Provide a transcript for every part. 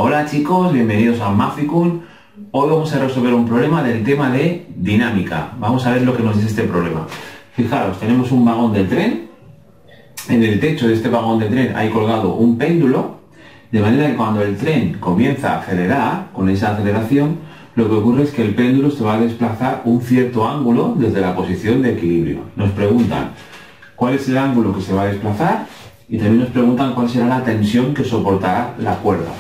Hola chicos, bienvenidos a Mathicum. Hoy vamos a resolver un problema del tema de dinámica. Vamos a ver lo que nos dice este problema. Fijaros, tenemos un vagón del tren. En el techo de este vagón de tren hay colgado un péndulo, de manera que cuando el tren comienza a acelerar, con esa aceleración, lo que ocurre es que el péndulo se va a desplazar un cierto ángulo desde la posición de equilibrio. Nos preguntan cuál es el ángulo que se va a desplazar y también nos preguntan cuál será la tensión que soportará la cuerda.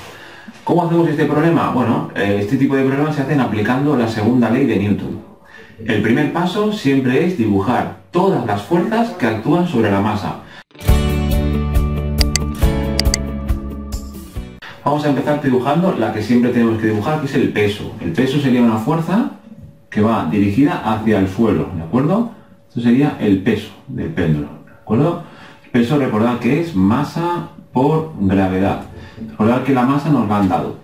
¿Cómo hacemos este problema? Bueno, este tipo de problemas se hacen aplicando la segunda ley de Newton. El primer paso siempre es dibujar todas las fuerzas que actúan sobre la masa. Vamos a empezar dibujando la que siempre tenemos que dibujar, que es el peso. El peso sería una fuerza que va dirigida hacia el suelo, ¿de acuerdo? Esto sería el peso del péndulo, ¿de acuerdo? El peso, recordad que es masa por gravedad. Recordad que la masa nos la han dado.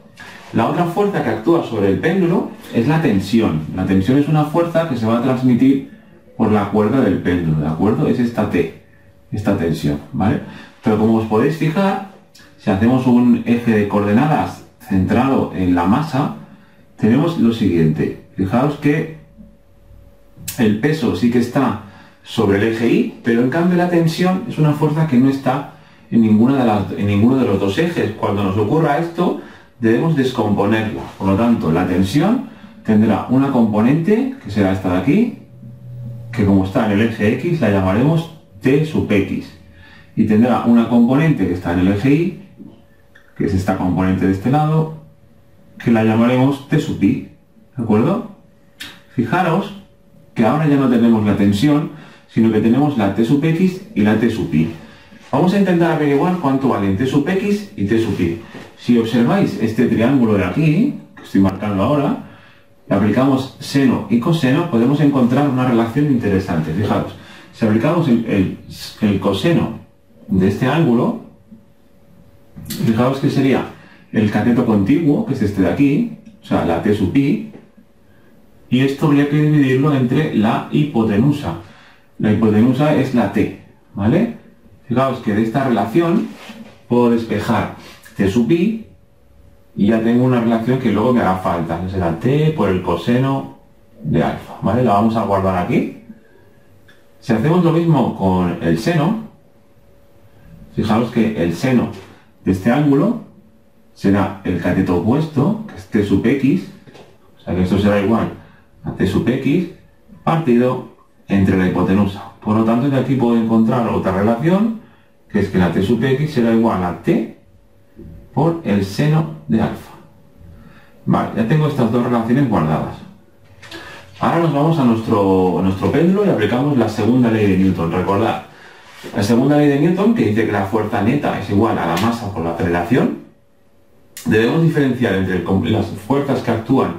La otra fuerza que actúa sobre el péndulo es la tensión. La tensión es una fuerza que se va a transmitir por la cuerda del péndulo, ¿de acuerdo? Es esta T, esta tensión, ¿vale? Pero como os podéis fijar, si hacemos un eje de coordenadas centrado en la masa, tenemos lo siguiente. Fijaos que el peso sí que está sobre el eje Y, pero en cambio la tensión es una fuerza que no está en ninguno de los dos ejes. Cuando nos ocurra esto, debemos descomponerla. Por lo tanto, la tensión tendrá una componente, que será esta de aquí, que como está en el eje X, la llamaremos T sub X. Y tendrá una componente que está en el eje Y, que es esta componente de este lado, que la llamaremos T sub I. ¿De acuerdo? Fijaros que ahora ya no tenemos la tensión, sino que tenemos la T sub X y la T sub I. Vamos a intentar averiguar cuánto valen T sub X y T sub I. Si observáis este triángulo de aquí, que estoy marcando ahora, y aplicamos seno y coseno, podemos encontrar una relación interesante. Fijaros, si aplicamos el coseno de este ángulo, fijaos que sería el cateto contiguo, que es este de aquí, o sea, la T sub I, y esto habría que dividirlo entre la hipotenusa. La hipotenusa es la T, ¿vale? Fijaos que de esta relación puedo despejar T sub I y ya tengo una relación que luego me hará falta, que será T por el coseno de alfa, ¿vale? La vamos a guardar aquí. Si hacemos lo mismo con el seno, fijaos que el seno de este ángulo será el cateto opuesto, que es T sub X, o sea que esto será igual a T sub X partido entre la hipotenusa. Por lo tanto, de aquí puedo encontrar otra relación, que es que la T sub X será igual a T por el seno de alfa. Vale, ya tengo estas dos relaciones guardadas. Ahora nos vamos a nuestro péndulo y aplicamos la segunda ley de Newton. Recordad, la segunda ley de Newton, que dice que la fuerza neta es igual a la masa por la aceleración. Debemos diferenciar entre las fuerzas que actúan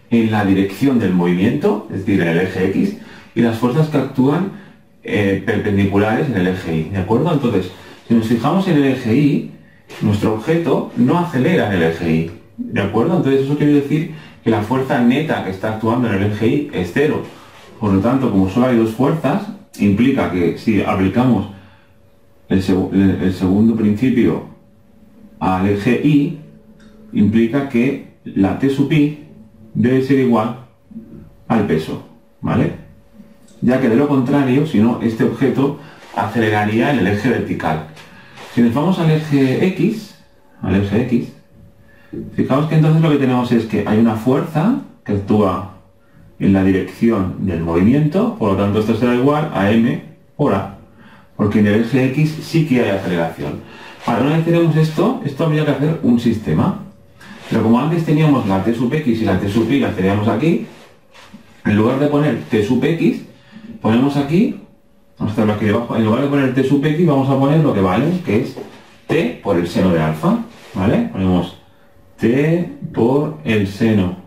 en la dirección del movimiento, es decir, en el eje X, y las fuerzas que actúan perpendiculares en el eje Y, ¿de acuerdo? Entonces, si nos fijamos en el eje Y, nuestro objeto no acelera en el eje Y, ¿de acuerdo? Entonces eso quiere decir que la fuerza neta que está actuando en el eje Y es cero. Por lo tanto, como solo hay dos fuerzas, implica que si aplicamos el segundo principio al eje Y, implica que la T sub I debe ser igual al peso, ¿vale? Ya que de lo contrario, si no, este objeto aceleraría en el eje vertical. Si nos vamos al eje X, fijaos que entonces lo que tenemos es que hay una fuerza que actúa en la dirección del movimiento, por lo tanto esto será igual a m por a, porque en el eje X sí que hay aceleración. Para una vez tenemos esto habría que hacer un sistema. Pero como antes teníamos la T sub X y la T sub I las teníamos aquí, en lugar de poner T sub X, ponemos aquí, vamos a hacerlo aquí debajo, en lugar de poner T sub X vamos a poner lo que vale, que es T por el seno de alfa, ¿vale? Ponemos T por el seno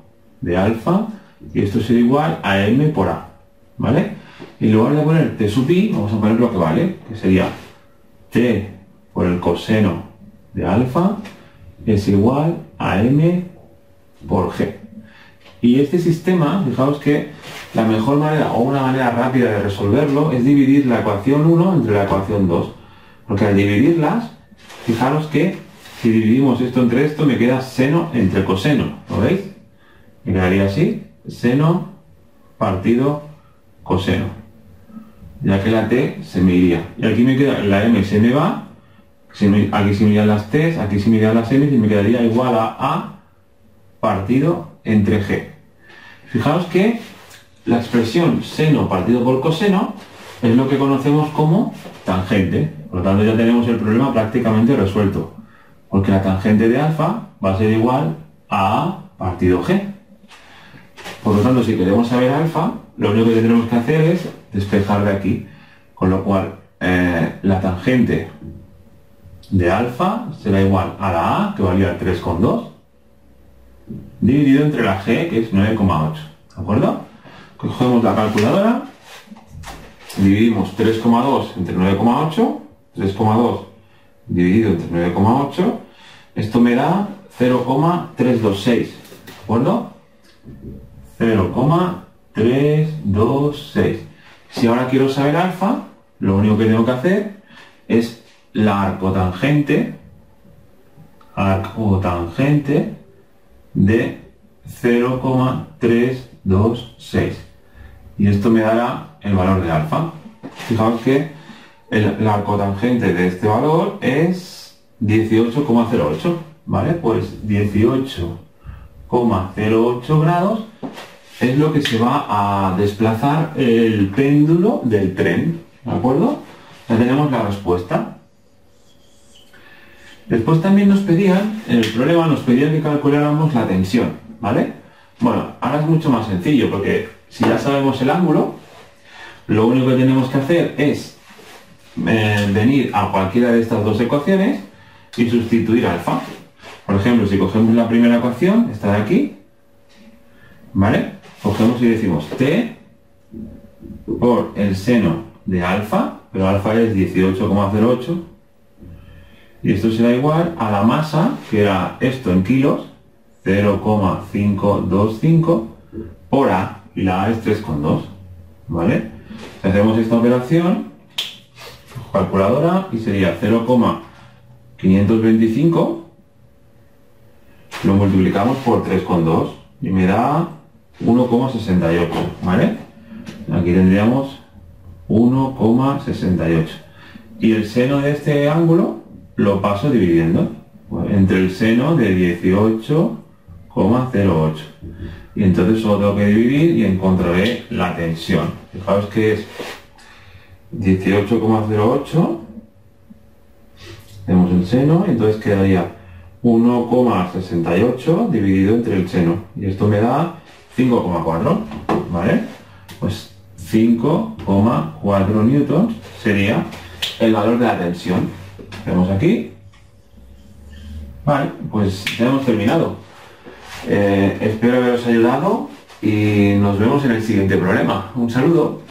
de alfa y esto será igual a m por a, ¿vale? Y en lugar de poner T sub I vamos a poner lo que vale, que sería T por el coseno de alfa es igual a m por g. Y este sistema, fijaos que la mejor manera o una manera rápida de resolverlo es dividir la ecuación 1 entre la ecuación 2. Porque al dividirlas, fijaros que Si dividimos esto entre esto, me queda seno entre coseno, ¿lo veis? Me quedaría así, seno partido coseno, ya que la t se me iría. Y aquí me queda, la m se me va, aquí se me irían las t, aquí se me irían las m y me quedaría igual a partido entre g. Fijaos que la expresión seno partido por coseno es lo que conocemos como tangente. Por lo tanto ya tenemos el problema prácticamente resuelto, porque la tangente de alfa va a ser igual a partido g. Por lo tanto, si queremos saber alfa, lo único que tendremos que hacer es despejar de aquí, con lo cual la tangente de alfa será igual a la a, que valía 3,2, dividido entre la g, que es 9,8. ¿De acuerdo? Cogemos la calculadora, dividimos 3,2 entre 9,8, 3,2 dividido entre 9,8, esto me da 0,326, ¿de acuerdo? 0,326. Si ahora quiero saber alfa, lo único que tengo que hacer es la arcotangente de 0,326. Y esto me dará el valor de alfa. Fijaos que la arcotangente de este valor es 18,08, ¿vale? Pues 18,08 grados es lo que se va a desplazar el péndulo del tren, ¿de acuerdo? Ya tenemos la respuesta. Después también nos pedían, en el problema nos pedían que calculáramos la tensión, ¿vale? Bueno, ahora es mucho más sencillo, porque si ya sabemos el ángulo, lo único que tenemos que hacer es venir a cualquiera de estas dos ecuaciones y sustituir alfa. Por ejemplo, si cogemos la primera ecuación, esta de aquí, ¿vale? Cogemos y decimos t por el seno de alfa, pero alfa es 18,08, y esto será igual a la masa, que era esto en kilos, 0,525, por a, y la a es 3,2, ¿vale? Si hacemos esta operación, calculadora, y sería 0,525, lo multiplicamos por 3,2 y me da 1,68, ¿vale? Aquí tendríamos 1,68. Y el seno de este ángulo lo paso dividiendo entre el seno de 18,08. Y entonces solo tengo que dividir y encontraré la tensión. Fijaos que es 18,08. Tenemos el seno, entonces quedaría 1,68 dividido entre el seno. Y esto me da 5,4, ¿vale? Pues 5,4 newtons sería el valor de la tensión. Vemos aquí. Vale, pues ya hemos terminado. Espero haberos ayudado y nos vemos en el siguiente problema. Un saludo.